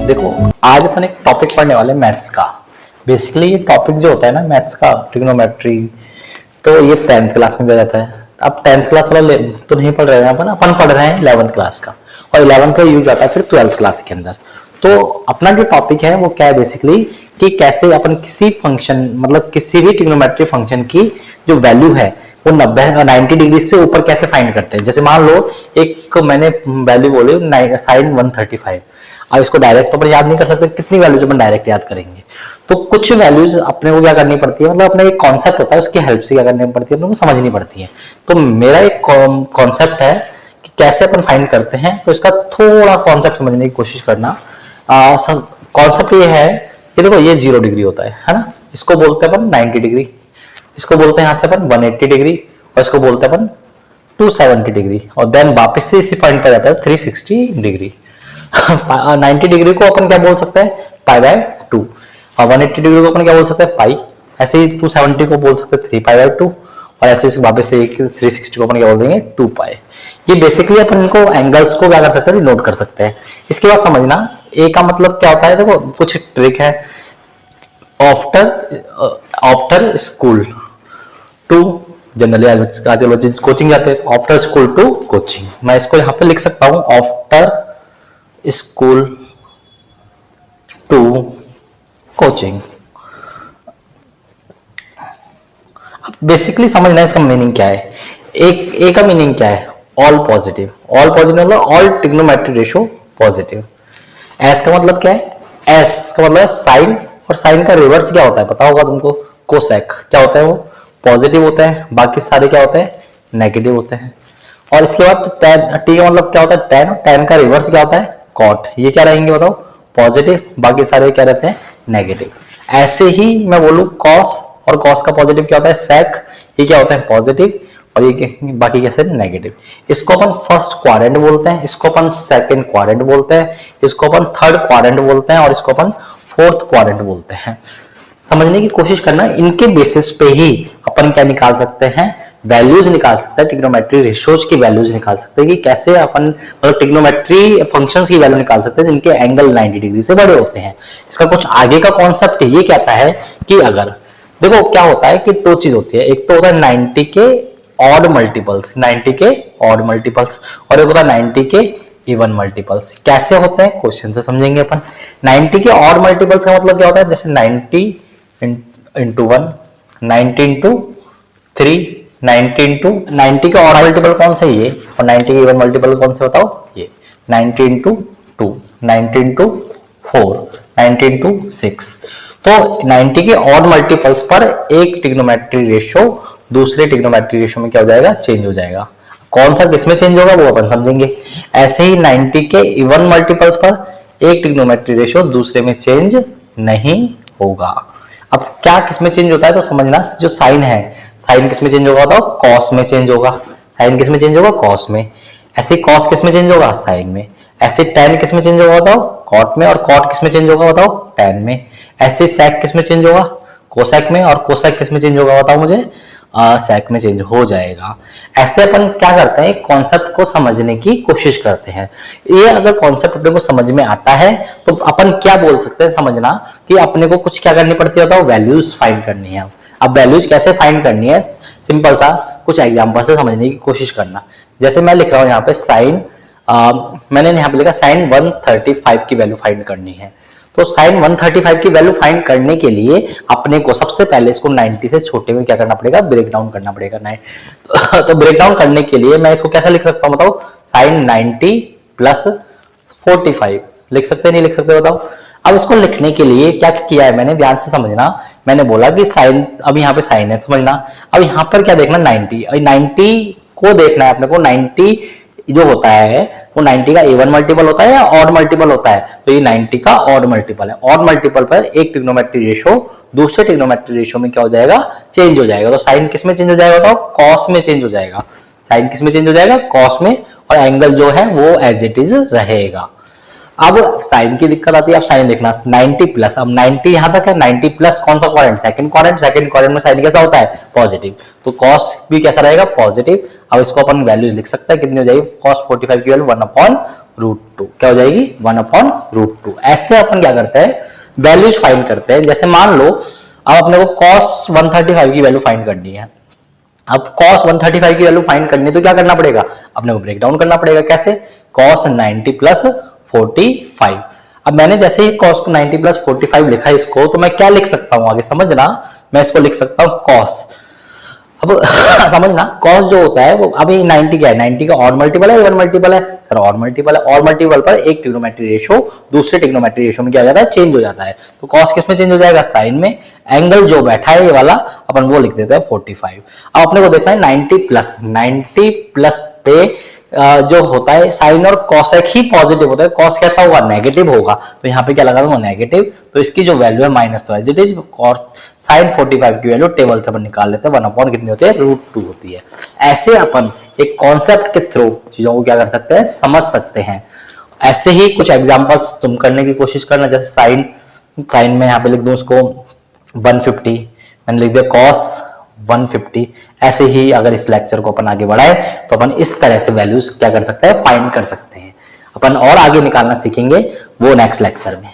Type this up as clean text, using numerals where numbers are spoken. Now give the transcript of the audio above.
देखो आज अपन एक टॉपिक पढ़ने वाले मैथ्स का। बेसिकली ये टॉपिक जो होता है ना मैथ्स का, ट्रिग्नोमेट्री, तो ये 10th क्लास में भी आ जाता है। अब 10th क्लास वाला तो नहीं पढ़ रहे हैं अपन पढ़ रहे हैं 11th क्लास का, और 11th का यूज आता है फिर 12th क्लास के अंदर। तो अपना जो टॉपिक है वो क्या है बेसिकली, कि कैसे अपन किसी फंक्शन मतलब किसी भी ट्रिग्नोमेट्री फंक्शन की जो वैल्यू है वो 90 डिग्री से ऊपर कैसे फाइंड करते हैं। जैसे मान लो एक मैंने वैल्यू बोली sin 135, अब इसको डायरेक्ट तो अपन याद नहीं कर सकते, कितनी वैल्यूज अपन डायरेक्ट याद करेंगे। तो कुछ वैल्यूज अपने को क्या करनी पड़ती है, मतलब अपना एक कॉन्सेप्ट होता है उसकी हेल्प से क्या करनी पड़ती है, अपने को समझनी पड़ती है। तो मेरा एक कॉन्सेप्ट है कि कैसे अपन फाइंड करते हैं, तो इसका थोड़ा कॉन्सेप्ट समझने की कोशिश करना। कॉन्सेप्ट ये है कि देखो ये 0 डिग्री होता है ना, इसको बोलते हैं अपन 90 डिग्री, इसको बोलते हैं यहाँ से अपन 180 डिग्री, और इसको बोलते हैं अपन 270 डिग्री, और देन वापस से इसी पॉइंट पर जाता है 360 डिग्री। 90 डिग्री को अपन क्या बोल सकते हैं, π/2, और 180 डिग्री को अपन क्या बोल सकते हैं, पाई। ऐसे ही 270 को बोल सकते हैं 3π/2, और ऐसे वापस से 360 को अपन क्या बोल देंगे 2 पाई। ये बेसिकली अपन इनको एंगल्स को क्या कर सकते हैं, नोट कर सकते हैं। इसके बाद समझना ए का मतलब क्या होता है। देखो कुछ ट्रिक है, आफ्टर स्कूल टू, जनरली आजकल बच्चे कोचिंग जाते हैं, आफ्टर स्कूल टू कोचिंग। मैं इसको यहाँ पे लिख सकता हूँ आफ्टर स्कूल टू कोचिंग। अब बेसिकली समझना है इसका मीनिंग क्या है। एक ए का मीनिंग क्या है, ऑल पॉजिटिव। ऑल पॉजिटिव मतलब all trigonometry ratio positive. S का मतलब क्या है, एस का मतलब साइन, और साइन का रिवर्स क्या होता है पता होगा तुमको, कोसेक। क्या होता है वो, पॉजिटिव होता है, बाकी सारे क्या होते हैं, नेगेटिव होते हैं। और इसके बाद tan, टी का मतलब क्या होता है, tan, और tan का रिवर्स क्या होता है, कॉट। ये क्या रहेंगे बताओ, पॉजिटिव, बाकी सारे क्या रहते हैं, नेगेटिव। ऐसे ही मैं बोलूं कॉस, और कॉस का पॉजिटिव क्या होता है, सेक, ये क्या होता है पॉजिटिव, और ये बाकी कैसे नेगेटिव। इसको अपन फर्स्ट क्वाड्रेंट बोलते हैं, इसको अपन सेकंड क्वाड्रेंट बोलते हैं, इसको अपन थर्ड क्वाड्रेंट बोलते हैं, और इसको अपन फोर्थ क्वाड्रेंट बोलते हैं। समझने की कोशिश करना, इनके बेसिस पे ही अपन क्या निकाल सकते हैं, वैल्यूज निकाल सकते हैं, ट्रिग्नोमेट्री रेशियोज की वैल्यूज निकाल सकते हैं, कि कैसे अपन मतलब ट्रिग्नोमेट्री फंक्शंस की वैल्यू निकाल सकते हैं जिनके एंगल 90 डिग्री से बड़े होते हैं। इसका कुछ आगे का कॉन्सेप्ट ये कहता है कि अगर देखो क्या होता है कि दो चीज होती है, एक तो होता है 90 के ऑड मल्टीपल्स, 90 के ऑड मल्टीपल्स, और एक होता है 90 के इवन मल्टीपल्स। कैसे होते हैं क्वेश्चन से समझेंगे अपन। 90 के ऑड मल्टीपल्स का मतलब क्या होता है, जैसे 90 इंटू 1, 90 इंटू 3, 90 इंटू 90 का ऑड मल्टीपल कौन सा, ये, और 90 के इवन मल्टीपल कौन से बताओ, ये 90 इंटू 2, 90 इंटू 4, 90 इंटू 6। तो 90 के ऑड मल्टीपल्स पर एक ट्रिग्नोमेट्री रेशियो दूसरे ट्रिग्नोमेट्री रेशियो में क्या हो जाएगा, चेंज हो जाएगा। कौन सा किसमें चेंज होगा वो अपन समझेंगे। ऐसे ही 90 के इवन मल्टीपल्स पर एक ट्रिग्नोमेट्री रेशियो दूसरे में चेंज नहीं होगा। अब क्या किसमें चेंज होता है तो समझना, जो साइन है, साइन किसमें चेंज होगा तो कॉस में चेंज होगा। साइन किसमें चेंज होगा, कॉस में। ऐसे कॉस किसमें चेंज होगा, साइन में। ऐसे tan किसमें चेंज होगा बताओ, कॉट में। और कॉट किसमें चेंज होगा बताओ, tan में। ऐसे sec किसमें चेंज होगा, कोसेक में। और कोसेक किसमें चेंज होगा बताओ मुझे, सेक में चेंज हो जाएगा। ऐसे अपन क्या करते हैं, कॉन्सेप्ट को समझने की कोशिश करते हैं। ये अगर कॉन्सेप्ट अपने को समझ में आता है तो अपन क्या बोल सकते हैं, समझना कि अपने को कुछ क्या करनी पड़ती है बताओ, वैल्यूज फाइंड करनी है। अब वैल्यूज कैसे फाइंड करनी है, सिंपल सा कुछ एग्जांपल से समझने की कोशिश करना। जैसे मैं लिख रहा हूं यहाँ पे साइन, मैंने यहाँ पे लिखा साइन 135 की वैल्यू फाइंड करनी है। तो साइन 135 की वैल्यू फाइंड करने के लिए अपने को सबसे पहले इसको 90 से छोटे में क्या करना पड़ेगा, ब्रेक डाउन करना पड़ेगा। तो ब्रेक डाउन करने के लिए मैं इसको कैसा लिख सकता हूँ बताओ, साइन 90 प्लस 45 लिख सकते हैं, नहीं लिख सकते बताओ। अब इसको लिखने के लिए क्या किया है मैंने, ध्यान से समझना। मैंने बोला कि साइन, अब यहाँ पे साइन है समझना। अब यहाँ पर क्या देखना, 90 को देखना है अपने को। 90 जो होता है वो 90 का इवन मल्टीपल होता है या ऑड मल्टीपल होता है, तो ये 90 का ऑड मल्टीपल है। ऑड मल्टीपल पर एक ट्रिग्नोमेट्री रेशियो दूसरे ट्रिग्नोमेट्री रेशियो में क्या हो जाएगा, चेंज हो जाएगा। तो साइन किस में चेंज हो जाएगा बताओ, कॉस में चेंज हो जाएगा। साइन किस में चेंज हो जाएगा, कॉस में, और एंगल जो है वो एज इट इज रहेगा। अब साइन की दिक्कत आती है, अब साइन देखना 90 प्लस, अब 90 यहां तक है, 90 प्लस कौन सा क्वाड्रेंट, सेकंड क्वाड्रेंट में साइन कैसा होता है, पॉजिटिव, तो कॉस भी कैसा रहेगा, पॉजिटिव। अब इसको अपन वैल्यू लिख सकते हैं, कितनी हो जाएगी, कॉस 45 की वैल्यू 1/√2, क्या हो जाएगी, 1/√2। ऐसे अपन क्या करते हैं, वैल्यूज फाइंड करते हैं। जैसे मान लो अब अपने को cos 135 की वैल्यू फाइंड करनी है। अब cos 135 की वैल्यू फाइंड करनी है तो क्या करना पड़ेगा, अपने को ब्रेक डाउन करना पड़ेगा। कैसे, cos 90 प्लस 45। अब मैंने जैसे ही cos 90 प्लस 45 लिखा इसको, तो मैं क्या लिख सकता हूं आगे समझना, मैं इसको लिख सकता हूं cos। अब समझना cos जो होता है वो, अभी 90 क्या है, 90 का ऑड मल्टीपल है, इवन मल्टीपल है, सर ऑड मल्टीपल है, ऑड मल्टीपल पर एक ट्रिग्नोमेट्री रेशियो दूसरे ट्रिग्नोमेट्री रेशियो में क्या हो जाता है, चेंज हो जाता है। तो cos किस में चेंज हो जाएगा, साइन में। एंगल जो बैठा है ये वाला अपन वो लिख देते हैं 45। अब अपने को देखना है 90 प्लस पे जो होता है साइन और कॉसेक ही पॉजिटिव होता है, कॉस कैसा होगा, नेगेटिव होगा, तो यहाँ पे क्या लगा दूंगा, नेगेटिव। तो इसकी जो वैल्यू है माइनस, तो as it is cos sine 45 की वैल्यू टेबल से अपन निकाल लेते हैं, 1 कितनी होती है, √2 होती है। ऐसे अपन एक कॉन्सेप्ट के थ्रू चीजों को क्या कर सकते हैं, समझ सकते हैं। ऐसे ही कुछ एग्जाम्पल्स तुम करने की कोशिश करना, जैसे साइन में यहाँ पे लिख दूं उसको 150, मैंने लिख दिया cos 150। ऐसे ही अगर इस लेक्चर को अपन आगे बढ़ाए तो अपन इस तरह से वैल्यूज क्या कर सकते हैं, फाइंड कर सकते हैं। अपन और आगे निकालना सीखेंगे वो नेक्स्ट लेक्चर में।